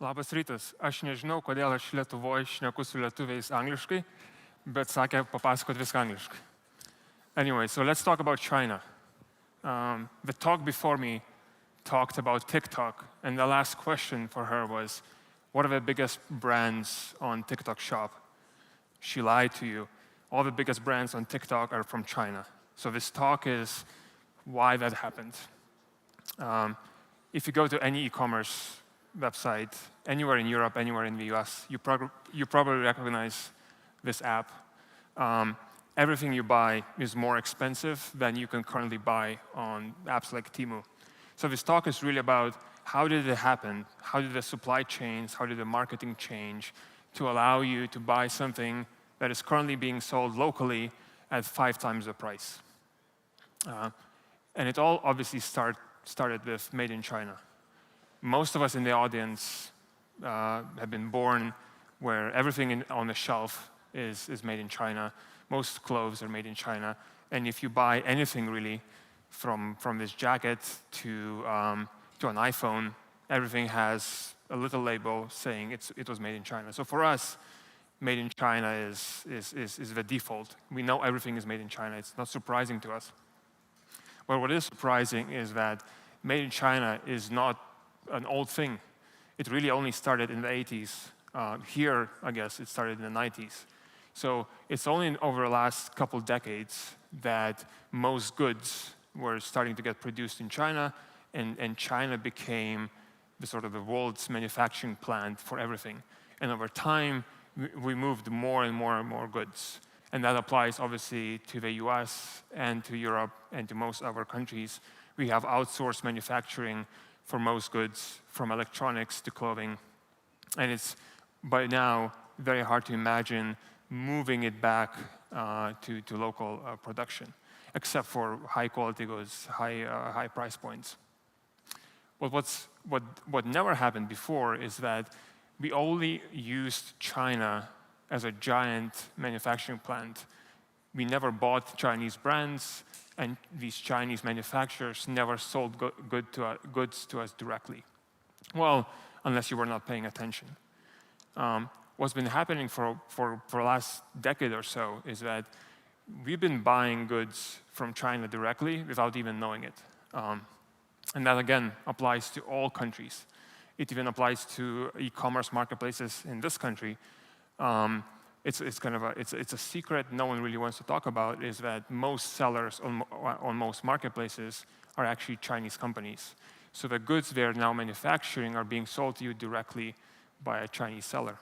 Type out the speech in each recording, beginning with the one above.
Labas rytas. Aš nežinau, kodėl aš Lietuvoje šneku su lietuviais angliškai, bet sakė papasakot viską angliškai. Anyway, so let's talk about China. The talk before me talked about TikTok, and the last question for her was, what are the biggest brands on TikTok shop? She lied to you. All the biggest brands on TikTok are from China. So this talk is why that happened. If you go to any e-commerce website, anywhere in Europe, anywhere in the US, you probably recognize this app. Everything you buy is more expensive than you can currently buy on apps like Temu. So this talk is really about how did it happen? How did the supply chains, how did the marketing change to allow you to buy something that is currently being sold locally at 5 times the price? And it all obviously started with made in China. Most of us in the audience have been born where everything on the shelf is made in China. Most clothes are made in China. And if you buy anything really, from this jacket to an iPhone, everything has a little label saying it was made in China. So for us, made in China is the default. We know everything is made in China. It's not surprising to us. But what is surprising is that made in China is not an old thing. It really only started in the 80s. Here, I guess, it started in the 90s. So it's only over the last couple decades that most goods were starting to get produced in China, and China became the world's manufacturing plant for everything. And over time, we moved more and more and more goods. And that applies obviously to the US and to Europe and to most other countries. We have outsourced manufacturing for most goods, from electronics to clothing. And it's, by now, very hard to imagine moving it back to local production, except for high-quality goods, high price points. But what never happened before is that we only used China as a giant manufacturing plant. We never bought Chinese brands, and these Chinese manufacturers never sold goods to us directly. Well, unless you were not paying attention. What's been happening for the last decade or so is that we've been buying goods from China directly without even knowing it. And that, again, applies to all countries. It even applies to e-commerce marketplaces in this country. It's a secret no one really wants to talk about, is that most sellers on most marketplaces are actually Chinese companies. So the goods they're now manufacturing are being sold to you directly by a Chinese seller.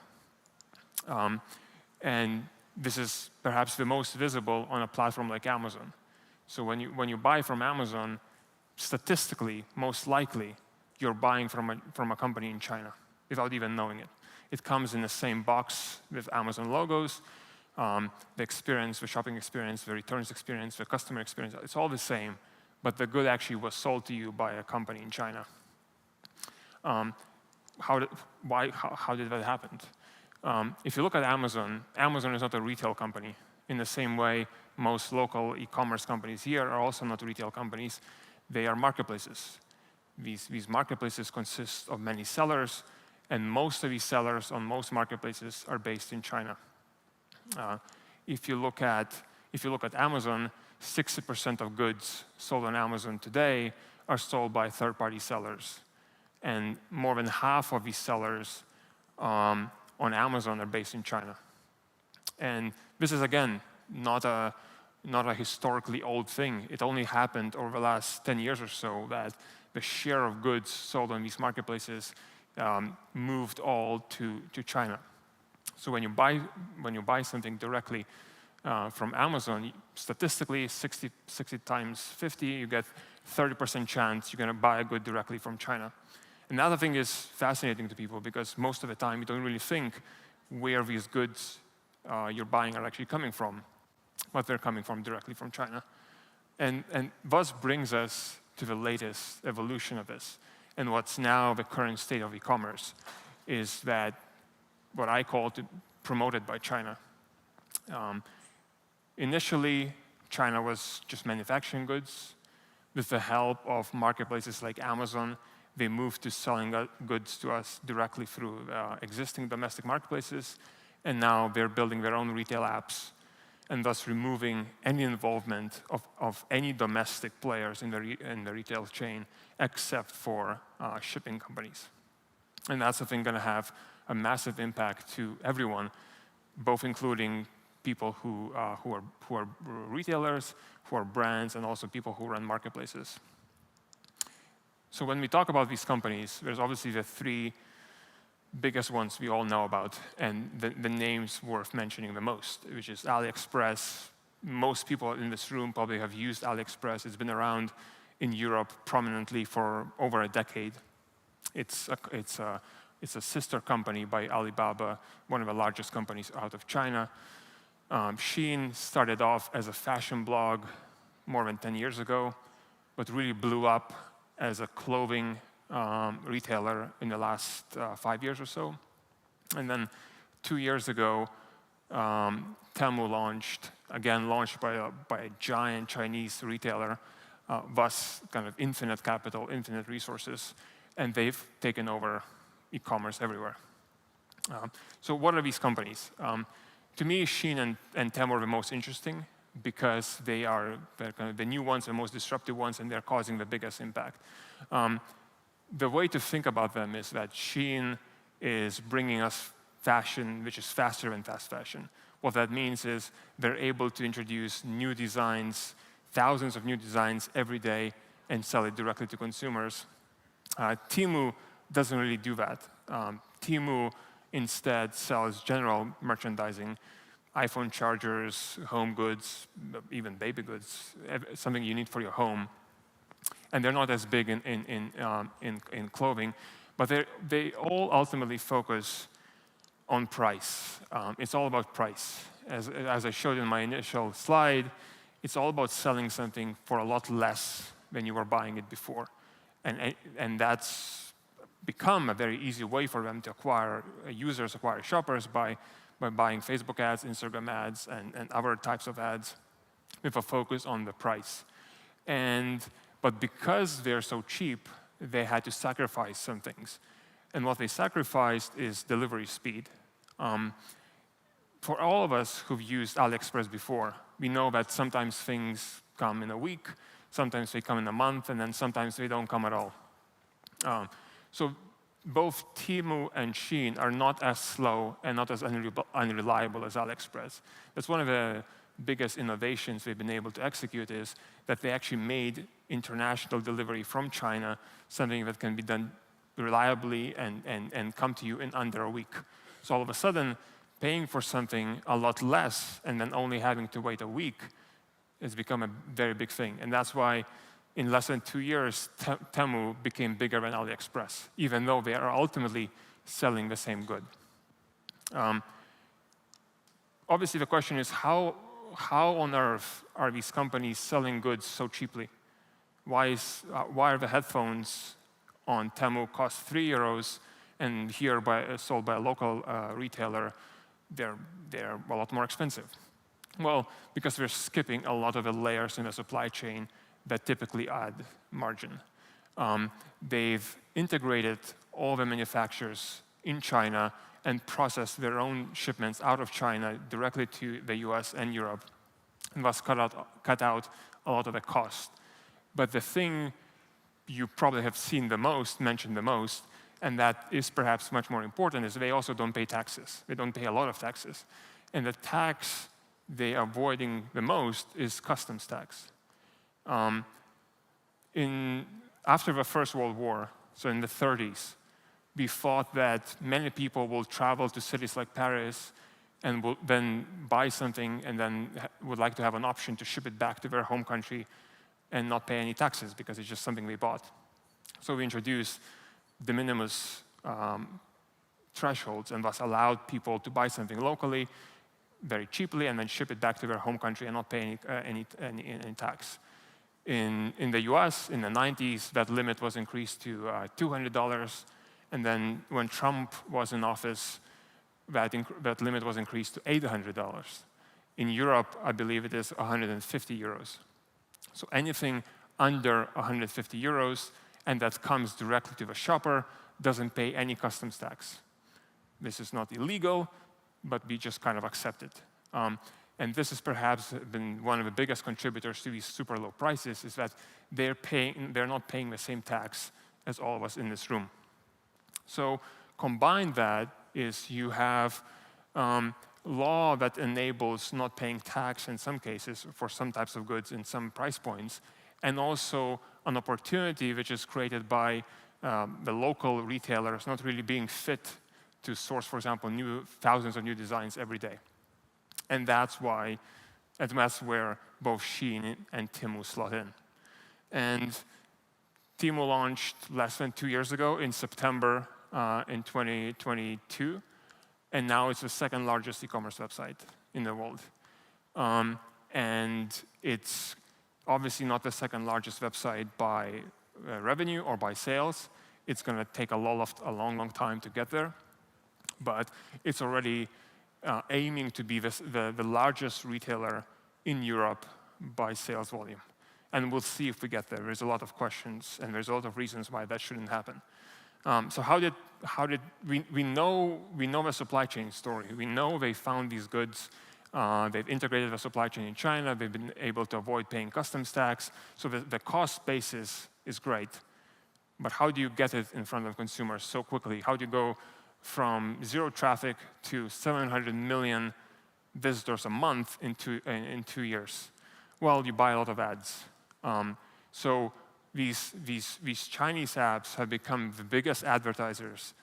And this is perhaps the most visible on a platform like Amazon. So when you buy from Amazon, statistically, most likely, you're buying from a company in China without even knowing it. It comes in the same box with Amazon logos. The experience, the shopping experience, the returns experience, the customer experience, it's all the same, but the good actually was sold to you by a company in China. How did that happen? If you look at Amazon, Amazon is not a retail company. In the same way, most local e-commerce companies here are also not retail companies. They are marketplaces. These marketplaces consist of many sellers, and most of these sellers on most marketplaces are based in China. If you look at Amazon, 60% of goods sold on Amazon today are sold by third-party sellers. And more than half of these sellers on Amazon are based in China. And this is, again, not a historically old thing. It only happened over the last 10 years or so that the share of goods sold on these marketplaces moved all to China. So when you buy something directly from Amazon, statistically 60 times 50, you get 30% chance you're going to buy a good directly from China. Another thing is fascinating to people because most of the time you don't really think where these goods you're buying are actually coming from, but they're coming from directly from China. And thus brings us to the latest evolution of this. And what's now the current state of e-commerce is that what I call promoted by China. Initially, China was just manufacturing goods. With the help of marketplaces like Amazon, they moved to selling goods to us directly through existing domestic marketplaces, and now they're building their own retail apps, and thus removing any involvement of any domestic players in the retail chain, except for shipping companies. And that's, I think, going to have a massive impact to everyone, both including people who are retailers, who are brands, and also people who run marketplaces. So when we talk about these companies, there's obviously the three biggest ones we all know about, and the names worth mentioning the most, which is AliExpress. Most people in this room probably have used AliExpress. It's been around in Europe prominently for over a decade. It's a sister company by Alibaba, one of the largest companies out of China. Shein started off as a fashion blog more than 10 years ago, but really blew up as a clothing retailer in the last 5 years or so. And then 2 years ago, Temu launched by a giant Chinese retailer, thus kind of infinite capital, infinite resources, and they've taken over e-commerce everywhere. So what are these companies? To me, Shein and Temu are the most interesting because they're kind of the new ones, the most disruptive ones, and they're causing the biggest impact. The way to think about them is that Shein is bringing us fashion, which is faster than fast fashion. What that means is they're able to introduce new designs, thousands of new designs every day, and sell it directly to consumers. Temu doesn't really do that. Temu instead sells general merchandising, iPhone chargers, home goods, even baby goods, something you need for your home. And they're not as big in clothing, but they all ultimately focus on price. It's all about price. As I showed in my initial slide, it's all about selling something for a lot less than you were buying it before. And that's become a very easy way for them to acquire users, acquire shoppers by buying Facebook ads, Instagram ads, and other types of ads with a focus on the price. But because they're so cheap, they had to sacrifice some things. And what they sacrificed is delivery speed. For all of us who've used AliExpress before, we know that sometimes things come in a week, sometimes they come in a month, and then sometimes they don't come at all. So both Temu and Shein are not as slow and not as unreliable as AliExpress. That's one of the biggest innovations we've been able to execute, is that they actually made international delivery from China something that can be done reliably and come to you in under a week. So all of a sudden, paying for something a lot less and then only having to wait a week has become a very big thing. And that's why in less than 2 years, Temu became bigger than AliExpress, even though they are ultimately selling the same good. Obviously, the question is, how on earth are these companies selling goods so cheaply? Why are the headphones on Temu cost 3 euros, and here sold by a local retailer, they're a lot more expensive? Well, because we're skipping a lot of the layers in the supply chain that typically add margin. They've integrated all the manufacturers in China and processed their own shipments out of China directly to the US and Europe, and thus cut out a lot of the cost. But the thing you probably have seen the most, mentioned the most, and that is perhaps much more important, is they also don't pay taxes. They don't pay a lot of taxes. And the tax they are avoiding the most is customs tax. After the First World War, so in the 30s, we thought that many people will travel to cities like Paris and will then buy something and then would like to have an option to ship it back to their home country and not pay any taxes because it's just something they bought. So we introduced de minimis thresholds and thus allowed people to buy something locally very cheaply and then ship it back to their home country and not pay any tax. In the US, in the 90s, that limit was increased to $200. And then when Trump was in office, that limit was increased to $800. In Europe, I believe it is 150 euros. So anything under 150 euros and that comes directly to the shopper, doesn't pay any customs tax. This is not illegal, but we just kind of accept it. And this has perhaps been one of the biggest contributors to these super low prices, is that they're not paying the same tax as all of us in this room. So combine that is you have law that enables not paying tax in some cases for some types of goods in some price points, and also an opportunity which is created by the local retailers not really being fit to source, for example, thousands of new designs every day. And that's where both Shein and Temu slot in. And Temu launched less than 2 years ago in September in 2022, and now it's the second largest e-commerce website in the world. And it's obviously not the second largest website by revenue or by sales. It's going to take a long time to get there, but it's already aiming to be the largest retailer in Europe by sales volume. And we'll see if we get there. There's a lot of questions, and there's a lot of reasons why that shouldn't happen. So how did we know the supply chain story? We know they found these goods. They've integrated the supply chain in China. They've been able to avoid paying customs tax. So the cost basis is great. But how do you get it in front of consumers so quickly? How do you go from 0 traffic to 700 million visitors a month in 2 years? Well, you buy a lot of ads. So these Chinese apps have become the biggest advertisers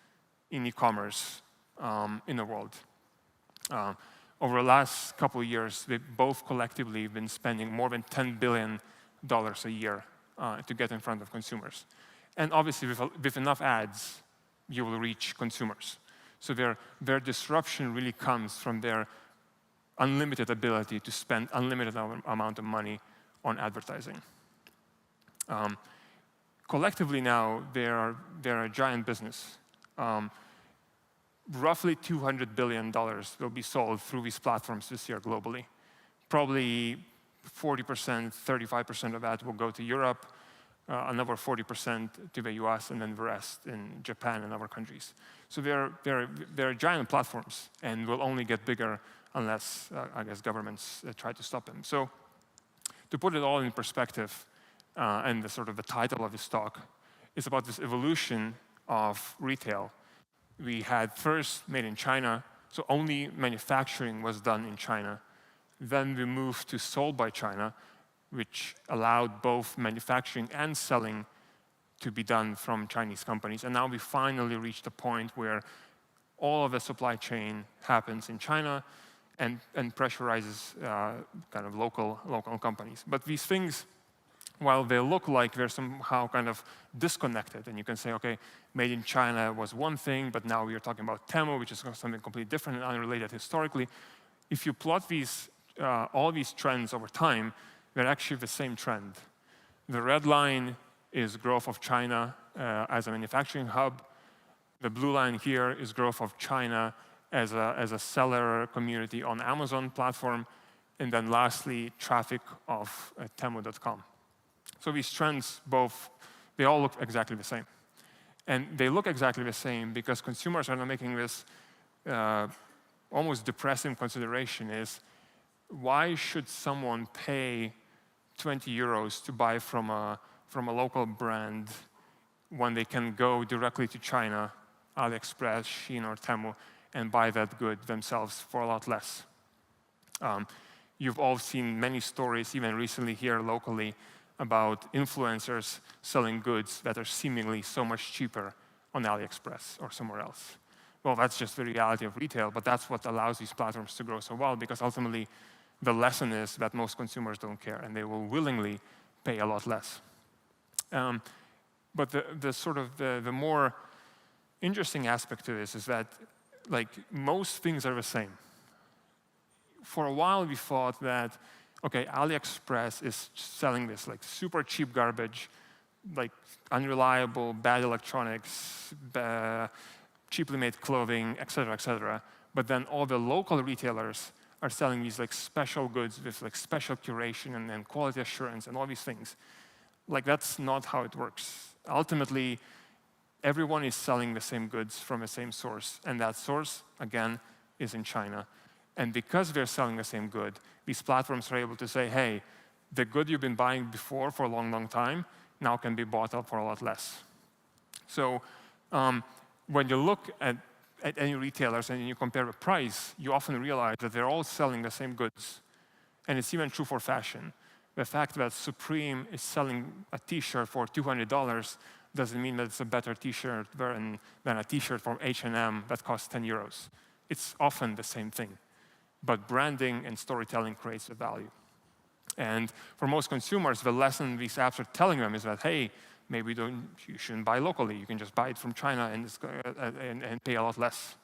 in e-commerce in the world. Over the last couple of years, they've both collectively been spending more than $10 billion a year to get in front of consumers. And obviously, with enough ads, you will reach consumers. So their disruption really comes from their unlimited ability to spend unlimited amount of money on advertising. Collectively now, they're a giant business. Roughly $200 billion will be sold through these platforms this year globally. Probably 40%, 35% of that will go to Europe, another 40% to the US, and then the rest in Japan and other countries. So they're giant platforms, and will only get bigger unless, I guess, governments try to stop them. So to put it all in perspective, and the title of this talk is about this evolution of retail. We had first made in China, so only manufacturing was done in China. Then we moved to sold by China, which allowed both manufacturing and selling to be done from Chinese companies. And now we finally reached a point where all of the supply chain happens in China and pressurizes kind of local companies. But these things, while they look like they're somehow kind of disconnected, and you can say, okay, made in China was one thing, but now we are talking about Temu, which is something completely different and unrelated historically. If you plot all these trends over time, they're actually the same trend. The red line is growth of China as a manufacturing hub. The blue line here is growth of China as a seller community on Amazon platform. And then lastly, traffic of Temu.com. So these trends they all look exactly the same. And they look exactly the same because consumers are now making this almost depressing consideration is, why should someone pay 20 euros to buy from a local brand when they can go directly to China, AliExpress, Shein, or Temu, and buy that good themselves for a lot less? You've all seen many stories, even recently here locally, about influencers selling goods that are seemingly so much cheaper on AliExpress or somewhere else. Well, that's just the reality of retail, but that's what allows these platforms to grow so well, because ultimately the lesson is that most consumers don't care, and they will willingly pay a lot less. But the more interesting aspect to this is that, like, most things are the same. For a while, we thought that, okay, AliExpress is selling this like super cheap garbage, like unreliable, bad electronics, cheaply made clothing, et cetera, but then all the local retailers are selling these like special goods with like special curation and quality assurance and all these things. Like, that's not how it works. Ultimately, everyone is selling the same goods from the same source, and that source, again, is in China. And because they're selling the same good, these platforms are able to say, hey, the good you've been buying before for a long, long time now can be bought up for a lot less. So when you look at any retailers and you compare the price, you often realize that they're all selling the same goods. And it's even true for fashion. The fact that Supreme is selling a T-shirt for $200 doesn't mean that it's a better T-shirt than a T-shirt from H&M that costs 10 euros. It's often the same thing. But branding and storytelling creates the value. And for most consumers, the lesson these apps are telling them is that, hey, maybe you shouldn't buy locally. You can just buy it from China and pay a lot less.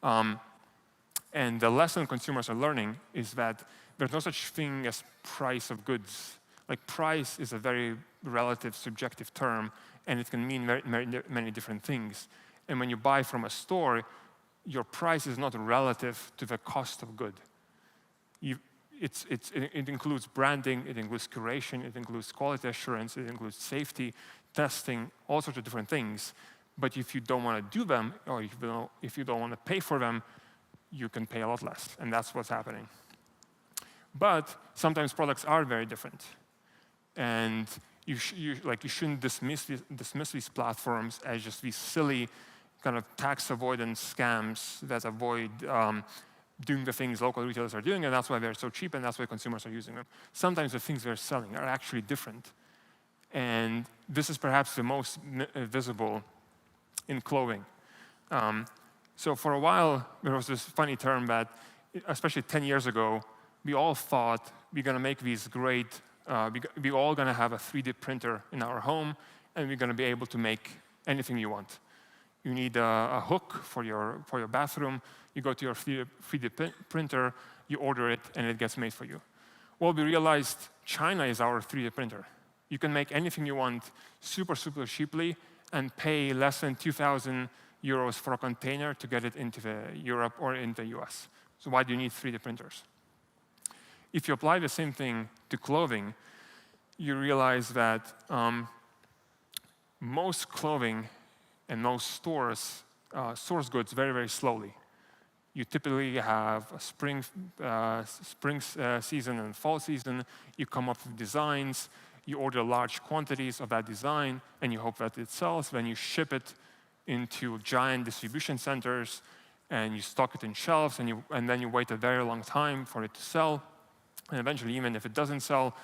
And the lesson consumers are learning is that there's no such thing as price of goods. Like, price is a very relative, subjective term, and it can mean many different things. And when you buy from a store, your price is not relative to the cost of good. It includes branding, it includes curation, it includes quality assurance, it includes safety, testing, all sorts of different things. But if you don't want to do them, or if you don't want to pay for them, you can pay a lot less, and that's what's happening. But sometimes products are very different, and you shouldn't dismiss these platforms as just these silly kind of tax avoidance scams that avoid doing the things local retailers are doing, and that's why they're so cheap, and that's why consumers are using them. Sometimes the things they're selling are actually different, and this is perhaps the most visible in clothing. So for a while, there was this funny term that, especially 10 years ago, we all thought we're going to make these great, we're all going to have a 3D printer in our home, and we're going to be able to make anything you want. You need a hook for your bathroom. You go to your 3D printer, you order it, and it gets made for you. Well, we realized China is our 3D printer. You can make anything you want super, super cheaply and pay less than 2,000 euros for a container to get it into Europe or into the US. So why do you need 3D printers? If you apply the same thing to clothing, you realize that most clothing and most stores source goods very, very slowly. You typically have a spring season and fall season. You come up with designs. You order large quantities of that design, and you hope that it sells. Then you ship it into giant distribution centers, and you stock it in shelves, and then you wait a very long time for it to sell. And eventually, even if it doesn't sell,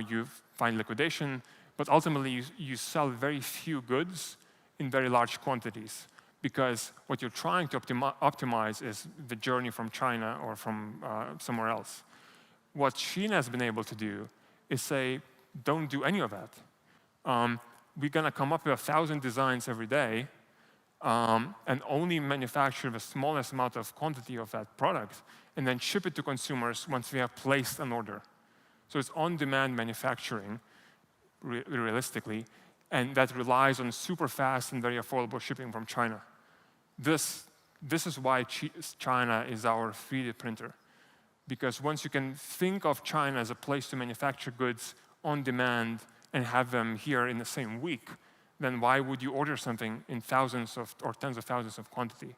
you find liquidation. But ultimately, you sell very few goods in very large quantities, because what you're trying to optimize is the journey from China or from somewhere else. What Shein has been able to do is say, don't do any of that. We're going to come up with 1,000 designs every day and only manufacture the smallest amount of quantity of that product and then ship it to consumers once we have placed an order. So it's on-demand manufacturing, realistically, and that relies on super fast and very affordable shipping from China. This is why China is our 3D printer. Because once you can think of China as a place to manufacture goods on demand and have them here in the same week, then why would you order something in thousands of or tens of thousands of quantity?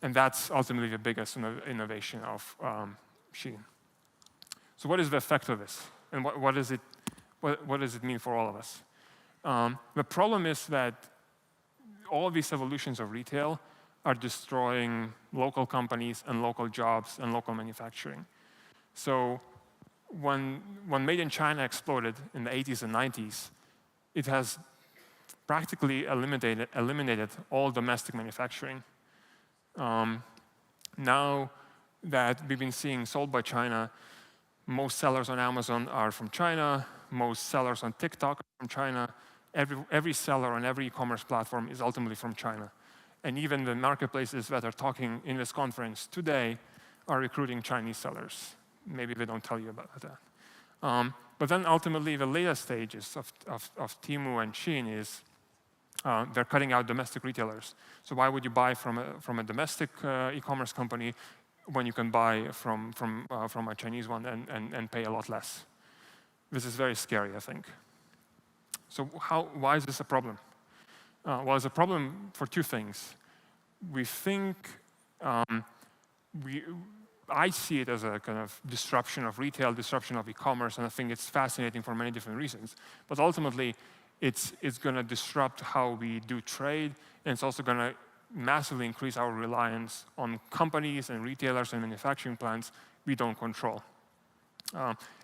And that's ultimately the biggest innovation of Shein. So what is the effect of this? And what does it mean for all of us? The problem is that all these evolutions of retail are destroying local companies and local jobs and local manufacturing. So when Made in China exploded in the 80s and 90s, it has practically eliminated all domestic manufacturing. Now that we've been seeing sold by China, most sellers on Amazon are from China, most sellers on TikTok are from China. Every seller on every e-commerce platform is ultimately from China. And even the marketplaces that are talking in this conference today are recruiting Chinese sellers. Maybe they don't tell you about that. But then ultimately, the latest stages of Temu and Shein is they're cutting out domestic retailers. So why would you buy from a domestic e-commerce company when you can buy from a Chinese one and pay a lot less? This is very scary, I think. So why is this a problem? Well, it's a problem for two things. We think, I see it as a kind of disruption of retail, disruption of e-commerce, and I think it's fascinating for many different reasons. But ultimately, it's going to disrupt how we do trade, and it's also going to massively increase our reliance on companies and retailers and manufacturing plants we don't control.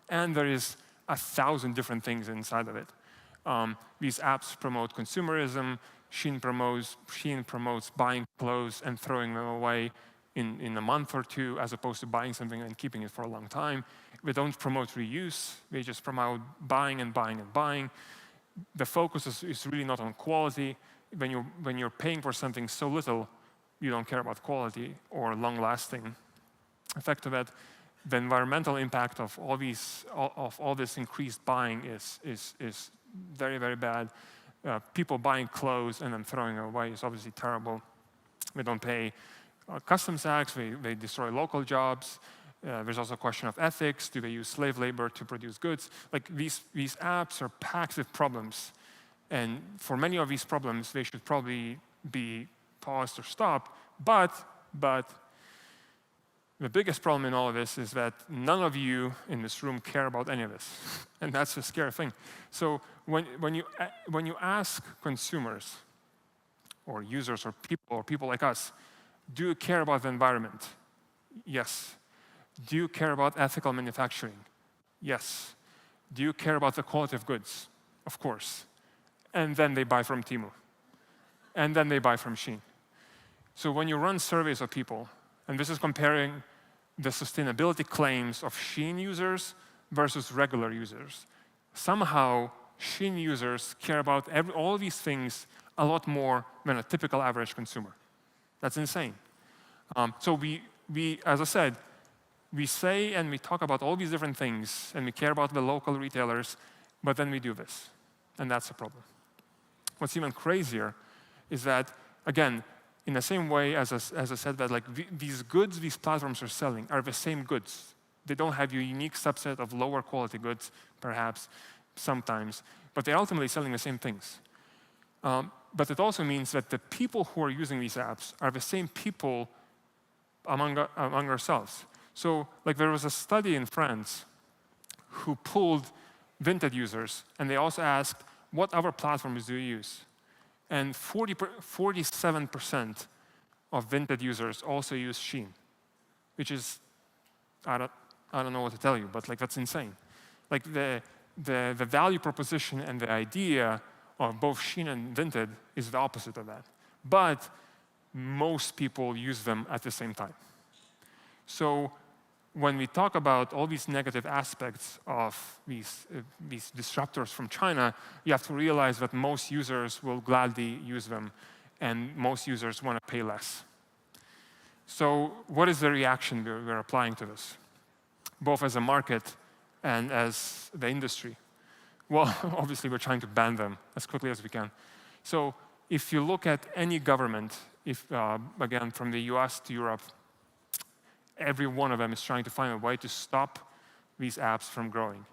And there is 1,000 different things inside of it. These apps promote consumerism. Shein promotes buying clothes and throwing them away in a month or two, as opposed to buying something and keeping it for a long time. They don't promote reuse. They just promote buying and buying and buying. The focus is really not on quality. When you're paying for something so little, you don't care about quality or long-lasting effect of it. The environmental impact of all this increased buying is very, very bad. People buying clothes and then throwing it away is obviously terrible. We don't pay customs tax. They destroy local jobs. There's also a question of ethics. Do they use slave labor to produce goods? Like these apps are packed with problems. And for many of these problems, they should probably be paused or stopped. But the biggest problem in all of this is that none of you in this room care about any of this. And that's the scary thing. So when you ask consumers or users or people like us, do you care about the environment? Yes. Do you care about ethical manufacturing? Yes. Do you care about the quality of goods? Of course. And then they buy from Temu. And then they buy from Shein. So when you run surveys of people, and this is comparing the sustainability claims of Shein users versus regular users, somehow Shein users care about all these things a lot more than a typical average consumer. That's insane. So we, as I said, we say and we talk about all these different things, and we care about the local retailers, but then we do this, and that's a problem. What's even crazier is that, again, in the same way as I said that like these goods these platforms are selling are the same goods. They don't have a unique subset of lower quality goods, perhaps, sometimes, but they're ultimately selling the same things. But it also means that the people who are using these apps are the same people among ourselves. So like there was a study in France who polled Vinted users, and they also asked, what other platforms do you use? And 47% of Vinted users also use Shein, which is, I don't know what to tell you, but like that's insane. Like the value proposition and the idea of both Shein and Vinted is the opposite of that. But most people use them at the same time. So when we talk about all these negative aspects of these disruptors from China, you have to realize that most users will gladly use them, and most users want to pay less. So what is the reaction we're applying to this, both as a market and as the industry? Well, obviously, we're trying to ban them as quickly as we can. So if you look at any government, again, from the US to Europe, every one of them is trying to find a way to stop these apps from growing.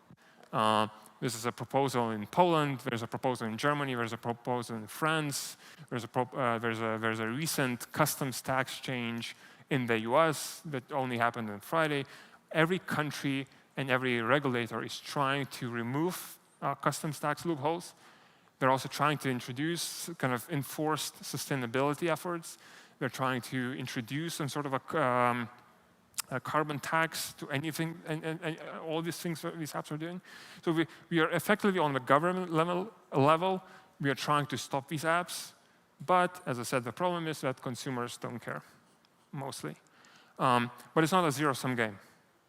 This is a proposal in Poland. There's a proposal in Germany. There's a proposal in France. There's a recent customs tax change in the US that only happened on Friday. Every country and every regulator is trying to remove customs tax loopholes. They're also trying to introduce kind of enforced sustainability efforts. They're trying to introduce some sort of a carbon tax to anything, and all these things that these apps are doing. So we are effectively on the government level, we are trying to stop these apps. But as I said, the problem is that consumers don't care, mostly. But it's not a zero-sum game.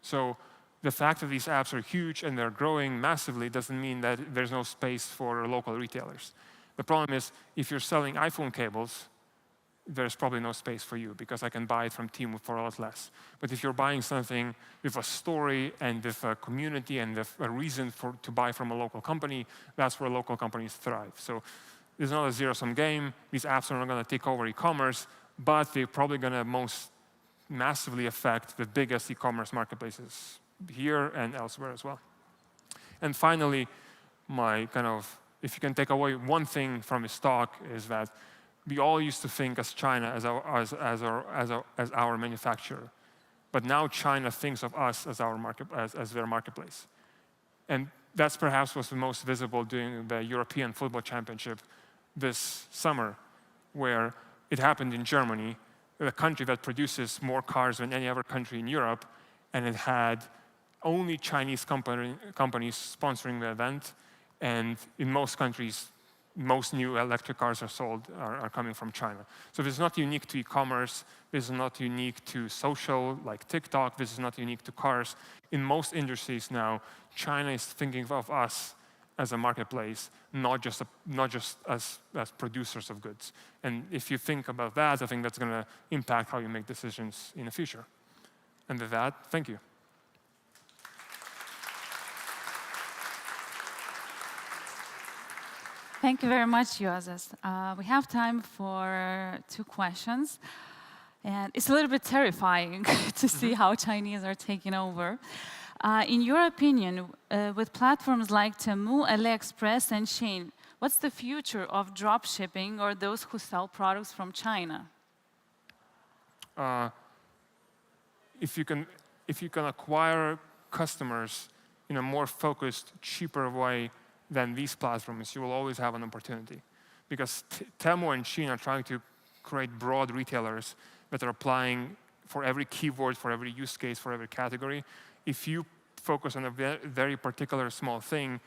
So the fact that these apps are huge and they're growing massively doesn't mean that there's no space for local retailers. The problem is, if you're selling iPhone cables, there's probably no space for you because I can buy it from Temu for a lot less. But if you're buying something with a story and with a community and with a reason to buy from a local company, that's where local companies thrive. So it's not a zero-sum game. These apps are not going to take over e-commerce, but they're probably going to most massively affect the biggest e-commerce marketplaces here and elsewhere as well. And finally, my kind of if you can take away one thing from his talk, is that we all used to think as China as our manufacturer, but now China thinks of us as as their marketplace, and that's perhaps what's the most visible during the European Football Championship this summer, where it happened in Germany, the country that produces more cars than any other country in Europe, and it had only Chinese companies sponsoring the event, and in most countries, most new electric cars are coming from China. So this is not unique to e-commerce, this is not unique to social, like TikTok, this is not unique to cars. In most industries now, China is thinking of us as a marketplace, not just as producers of goods. And if you think about that, I think that's going to impact how you make decisions in the future. And with that, thank you. Thank you very much, Juozas. We have time for 2 questions. And it's a little bit terrifying to see how Chinese are taking over. In your opinion, with platforms like Temu, AliExpress, and Shein, what's the future of drop shipping or those who sell products from China? If you can acquire customers in a more focused, cheaper way than these platforms, you will always have an opportunity. Because Temu and Shein are trying to create broad retailers that are applying for every keyword, for every use case, for every category. If you focus on a very particular small thing,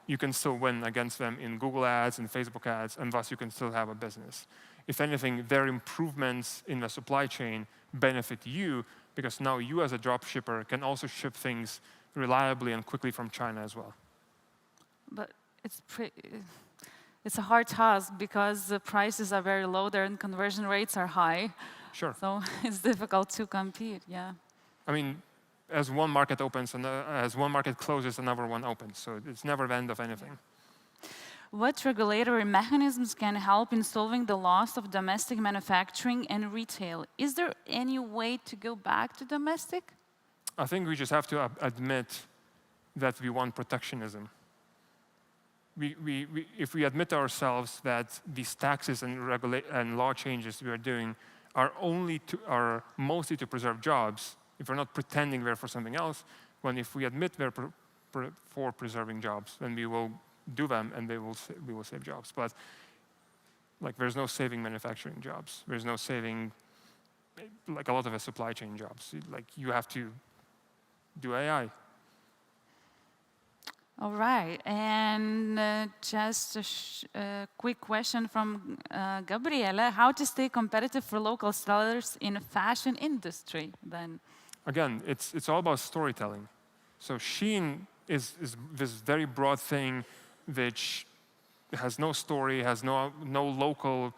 you can still win against them in Google ads and Facebook ads, and thus you can still have a business. If anything, their improvements in the supply chain benefit you, because now you as a drop shipper can also ship things reliably and quickly from China as well. But it's a hard task because the prices are very low there and conversion rates are high. Sure. So it's difficult to compete, yeah. I mean, as one market opens, and as one market closes, another one opens. So it's never the end of anything. What regulatory mechanisms can help in solving the loss of domestic manufacturing and retail? Is there any way to go back to domestic? I think we just have to admit that we want protectionism. If we admit ourselves that these taxes and law changes we are doing are mostly to preserve jobs, if we're not pretending they're for something else, when if we admit they're for preserving jobs, then we will do them and we will save jobs. But like, there's no saving manufacturing jobs. There's no saving like a lot of the supply chain jobs. Like, you have to do AI. All right, and just a quick question from Gabriela. How to stay competitive for local sellers in the fashion industry, then? Again, it's all about storytelling. So Shein is this very broad thing which has no story, has no local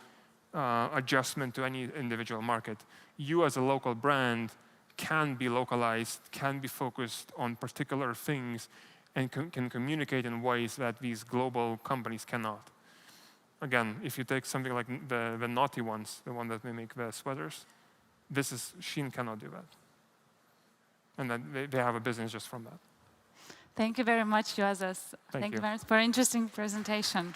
adjustment to any individual market. You as a local brand can be localized, can be focused on particular things, and can communicate in ways that these global companies cannot. Again, if you take something like the naughty ones, the one that they make the sweaters, Shein cannot do that. And then they have a business just from that. Thank you very much, Juozas. Thank you very much for an interesting presentation.